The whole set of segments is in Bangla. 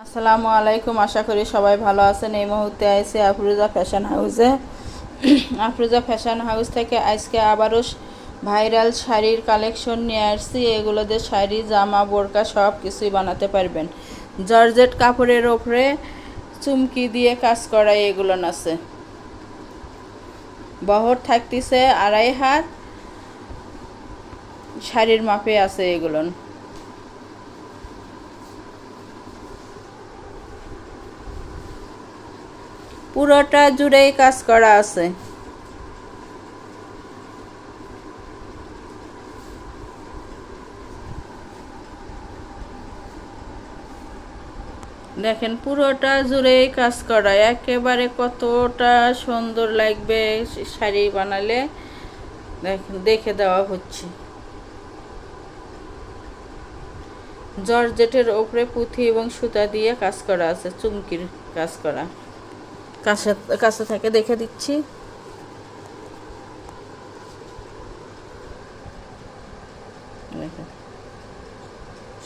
আসসালামু আলাইকুম, আশা করি সবাই ভালো আছেন। এই মুহূর্তে আইসি আফরোজা ফ্যাশন হাউসে। আফরোজা ফ্যাশন হাউস থেকে আজকে আবারও ভাইরাল শাড়ির কালেকশন নিয়ে আসছি। এগুলোতে শাড়ি, জামা, বোরকা সব কিছুই বানাতে পারবেন। জর্জেট কাপড়ের ওপরে চুমকি দিয়ে কাজ করা এগুলো আছে। বহর থাকতেছে 2.5 হাত, শাড়ির মাপে আছে এগুলো। পুরোটা জুড়েই কাজ করা আছে। দেখেন পুরোটা জুড়েই কাজ করা, একেবারে কতটা সুন্দর লাগবে শাড়ি বানালে। দেখেন দেখে দেওয়া হচ্ছে। জর্জেটের ওপরে পুঁথি এবং সুতা দিয়ে কাজ করা আছে, চুমকির কাজ করা। কাছে কাছে থেকে দেখে দিচ্ছি।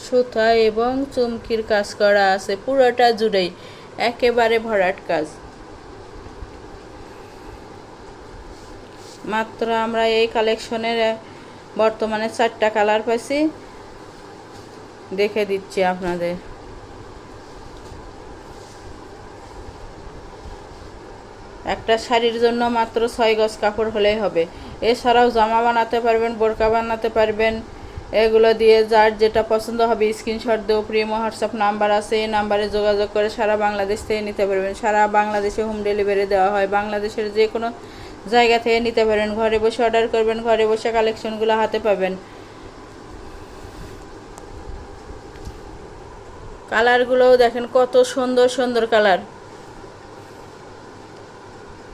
সুতা এবং চুমকির কাজ করা আছে পুরোটা জুড়েই, একেবারে ভরাট কাজ। মাত্র আমরা এই কালেকশনের বর্তমানে 4টা কালার পাইছি, দেখে দিচ্ছি আপনাদের। একটা শাড়ির জন্য মাত্র 6 গজ কাপড় হলেই হবে। এছাড়াও জামা বানাতে পারবেন, বোরকা বানাতে পারবেন। এগুলো দিয়ে যার যেটা পছন্দ হবে স্ক্রিনশট দিয়েও প্রিমো হোয়াটসঅ্যাপ নাম্বার আছে, এই নাম্বারে যোগাযোগ করে সারা বাংলাদেশ থেকে নিতে পারবেন। সারা বাংলাদেশে হোম ডেলিভারি দেওয়া হয়। বাংলাদেশের যে কোনো জায়গা থেকে নিতে পারেন। ঘরে বসে অর্ডার করবেন, ঘরে বসে কালেকশনগুলো হাতে পাবেন। কালারগুলোও দেখেন কত সুন্দর সুন্দর colour.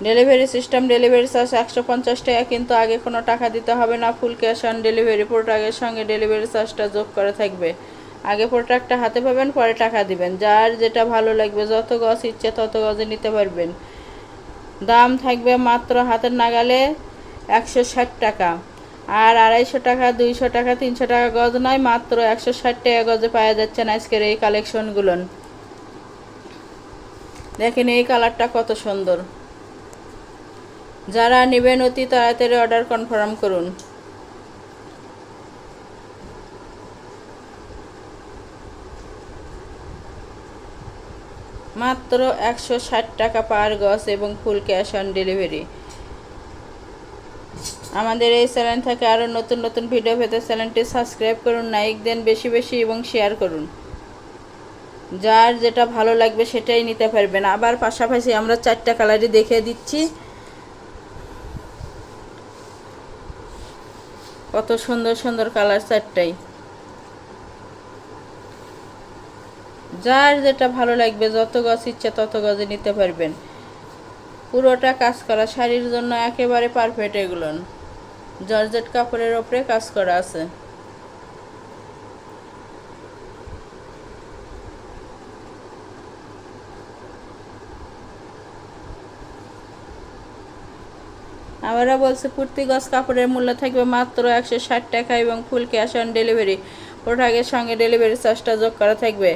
Delivery system, delivery charge 150 টাকা, কিন্তু আগে কোনো টাকা দিতে হবে না। Full cash on delivery. প্রোডাক্টের সঙ্গে ডেলিভারি চার্জটা যোগ করা থাকবে। আগে প্রোডাক্টটা হাতে পাবেন, পরে টাকা দিবেন। যার যেটা ভালো লাগবে, যত গজ ইচ্ছে তত গজে নিতে পারবেন। দাম থাকবে মাত্র হাতের নাগালে 160 টাকা। আর 250 টাকা, 200 টাকা, 300 টাকা গজ নয়, মাত্র 160 টাকা গজে পাওয়া যাচ্ছেন আজকের এই কালেকশনগুলো। দেখেন এই কালারটা কত সুন্দর। যারা নেবেন অতি তাড়াতাড়ি অর্ডার কনফার্ম করুন। মাত্র 160 টাকা পার গজ এবং ফুল ক্যাশ অন ডেলিভারি। আমাদের এই চ্যানেল থেকে আরও নতুন নতুন ভিডিও পেতে চ্যানেলটি সাবস্ক্রাইব করুন, লাইক দেন বেশি বেশি এবং শেয়ার করুন। যার যেটা ভালো লাগবে সেটাই নিতে পারবেন। আবার পাশাপাশি আমরা 4টা কালারই দেখিয়ে দিচ্ছি। কত সুন্দর সুন্দর কালার 4টাই। যার যেটা ভালো লাগবে, যত গজ ইচ্ছে তত গজে নিতে পারবেন। পুরোটা কাজ করা, শাড়ির জন্য একেবারে পারফেক্ট এগুলো। জর্জেট কাপড়ের ওপরে কাজ করা আছে। আবারও বলছে, প্রতি গজ কাপড়ের মূল্য থাকবে মাত্র 160 টাকা এবং ফুল ক্যাশ অন ডেলিভারি। প্রোডাক্টের সঙ্গে ডেলিভারি চার্জটা যোগ করা থাকবে।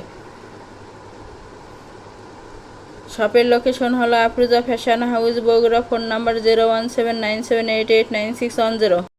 শপের লোকেশন হলো Afroza fashion house, Bogura. Phone number 01797889610।